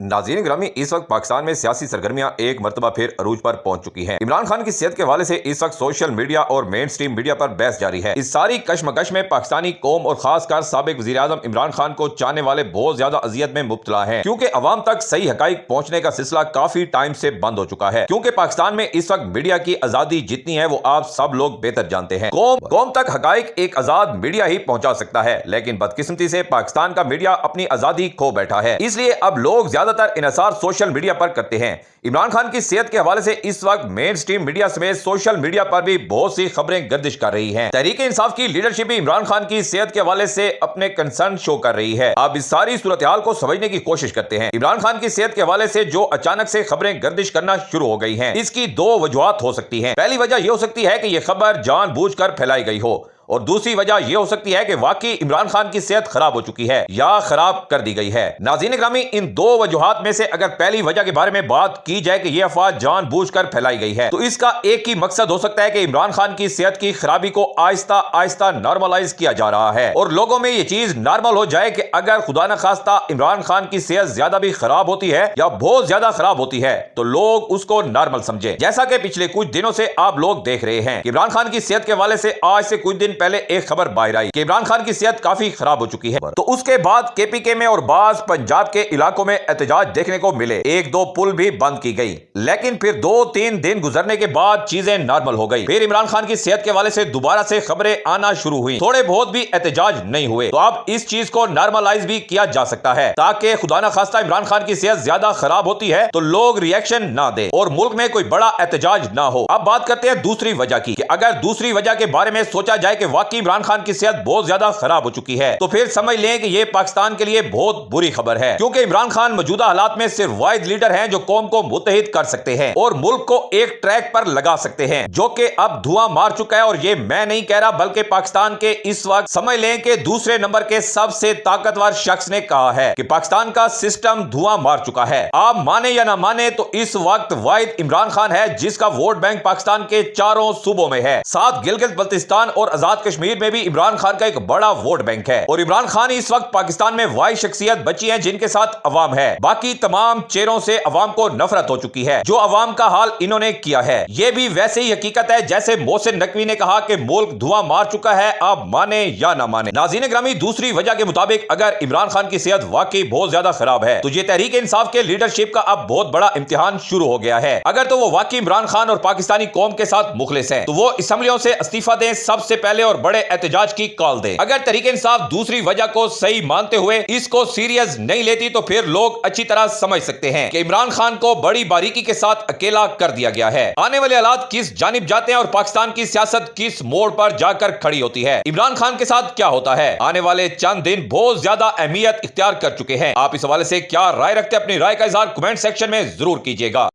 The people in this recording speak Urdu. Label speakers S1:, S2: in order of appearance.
S1: ناظرین گرامی، اس وقت پاکستان میں سیاسی سرگرمیاں ایک مرتبہ پھر عروج پر پہنچ چکی ہیں۔ عمران خان کی صحت کے حوالے سے اس وقت سوشل میڈیا اور مین سٹریم میڈیا پر بحث جاری ہے۔ اس ساری کشمکش میں پاکستانی قوم اور خاص کر سابق وزیر اعظم عمران خان کو چاہنے والے بہت زیادہ اذیت میں مبتلا ہیں، کیونکہ عوام تک صحیح حقائق پہنچنے کا سلسلہ کافی ٹائم سے بند ہو چکا ہے۔ کیونکہ پاکستان میں اس وقت میڈیا کی آزادی جتنی ہے وہ آپ سب لوگ بہتر جانتے ہیں۔ قوم تک حقائق ایک آزاد میڈیا ہی پہنچا سکتا ہے، لیکن بدقسمتی سے پاکستان کا میڈیا اپنی آزادی کھو بیٹھا ہے۔ اس لیے اب لوگ زیادہ تر انحصار سوشل میڈیا پر کرتے ہیں۔ عمران خان کی صحت کے حوالے سے اس وقت مین سٹریم میڈیا سمیت سوشل میڈیا پر بھی بہت سی خبریں گردش کر رہی ہیں۔ تحریک انصاف کی لیڈرشپ بھی عمران خان کی صحت کے حوالے سے اپنے کنسرن شو کر رہی ہے۔ اب اس ساری صورتحال کو سمجھنے کی کوشش کرتے ہیں۔ عمران خان کی صحت کے حوالے سے جو اچانک سے خبریں گردش کرنا شروع ہو گئی ہیں، اس کی دو وجوہات ہو سکتی ہیں۔ پہلی وجہ یہ ہو سکتی ہے کہ یہ خبر جان بوجھ کر پھیلائی گئی ہو، اور دوسری وجہ یہ ہو سکتی ہے کہ واقعی عمران خان کی صحت خراب ہو چکی ہے یا خراب کر دی گئی ہے۔ ناظرین گرامی، ان دو وجوہات میں سے اگر پہلی وجہ کے بارے میں بات کی جائے کہ یہ افواہ جان بوجھ کر پھیلائی گئی ہے، تو اس کا ایک ہی مقصد ہو سکتا ہے کہ عمران خان کی صحت کی خرابی کو آہستہ آہستہ نارملائز کیا جا رہا ہے، اور لوگوں میں یہ چیز نارمل ہو جائے کہ اگر خدا نخواستہ عمران خان کی صحت زیادہ بھی خراب ہوتی ہے یا بہت زیادہ خراب ہوتی ہے تو لوگ اس کو نارمل سمجھیں۔ جیسا کہ پچھلے کچھ دنوں سے آپ لوگ دیکھ رہے ہیں کہ عمران خان کی صحت کے حوالے سے آج سے کچھ دن پہلے ایک خبر باہر آئی کہ عمران خان کی صحت کافی خراب ہو چکی ہے، تو اس کے بعد کے پی کے میں اور بعض پنجاب کے علاقوں میں احتجاج دیکھنے کو ملے، ایک دو پل بھی بند کی گئی، لیکن پھر 2-3 دن گزرنے کے بعد چیزیں نارمل ہو گئی۔ پھر عمران خان کی صحت کے حوالے سے دوبارہ سے خبریں آنا شروع ہوئی، تھوڑے بہت بھی احتجاج نہیں ہوئے، تو اب اس چیز کو نارملائز بھی کیا جا سکتا ہے تاکہ خدا نخواستہ عمران خان کی صحت زیادہ خراب ہوتی ہے تو لوگ ریئیکشن نہ دے اور ملک میں کوئی بڑا احتجاج نہ ہو۔ اب بات کرتے ہیں دوسری وجہ کی، کہ اگر دوسری وجہ کے بارے میں سوچا جائے کہ واقعی عمران خان کی صحت بہت زیادہ خراب ہو چکی ہے، تو پھر سمجھ لیں کہ یہ پاکستان کے لیے بہت بری خبر ہے، کیونکہ عمران خان موجودہ حالات میں صرف واحد لیڈر ہیں جو قوم کو متحد کر سکتے ہیں اور ملک کو ایک ٹریک پر لگا سکتے ہیں، جو کہ اب دھواں مار چکا ہے۔ اور یہ میں نہیں کہہ رہا بلکہ پاکستان کے اس وقت سمجھ لیں کہ دوسرے نمبر کے سب سے طاقتور شخص نے کہا ہے کہ پاکستان کا سسٹم دھواں مار چکا ہے۔ آپ مانے یا نہ مانے تو اس وقت واحد عمران خان ہے جس کا ووٹ بینک پاکستان کے چاروں صوبوں میں ہے، ساتھ گلگت بلتستان اور آزاد کشمیر میں بھی عمران خان کا ایک بڑا ووٹ بینک ہے، اور عمران خان اس وقت پاکستان میں واحد شخصیت بچی ہیں جن کے ساتھ عوام ہے۔ باقی تمام چہروں سے عوام کو نفرت ہو چکی ہے۔ جو عوام کا حال انہوں نے کیا ہے، یہ بھی ویسے ہی حقیقت ہے جیسے محسن نقوی نے کہا کہ ملک دھواں مار چکا ہے، آپ مانے یا نہ مانے۔ ناظرین گرامی، دوسری وجہ کے مطابق اگر عمران خان کی صحت واقعی بہت زیادہ خراب ہے تو یہ تحریک انصاف کے لیڈرشپ کا اب بہت بڑا امتحان شروع ہو گیا ہے۔ اگر تو وہ واقعی عمران خان اور پاکستانی قوم کے ساتھ مخلص ہیں تو وہ اسمبلیوں سے استعفیٰ دیں سب سے پہلے اور بڑے احتجاج کی کال دیں۔ اگر تحریک انصاف دوسری وجہ کو صحیح مانتے ہوئے اس کو سیریس نہیں لیتی تو پھر لوگ اچھی طرح سمجھ سکتے ہیں کہ عمران خان کو بڑی باریکی کے ساتھ اکیلا کر دیا گیا ہے۔ آنے والے حالات کس جانب جاتے ہیں اور پاکستان کی سیاست کس موڑ پر جا کر کھڑی ہوتی ہے، عمران خان کے ساتھ کیا ہوتا ہے، آنے والے چند دن بہت زیادہ اہمیت اختیار کر چکے ہیں۔ آپ اس حوالے سے کیا رائے رکھتے ہیں؟ اپنی رائے کا اظہار کمنٹ سیکشن میں ضرور کیجیے گا۔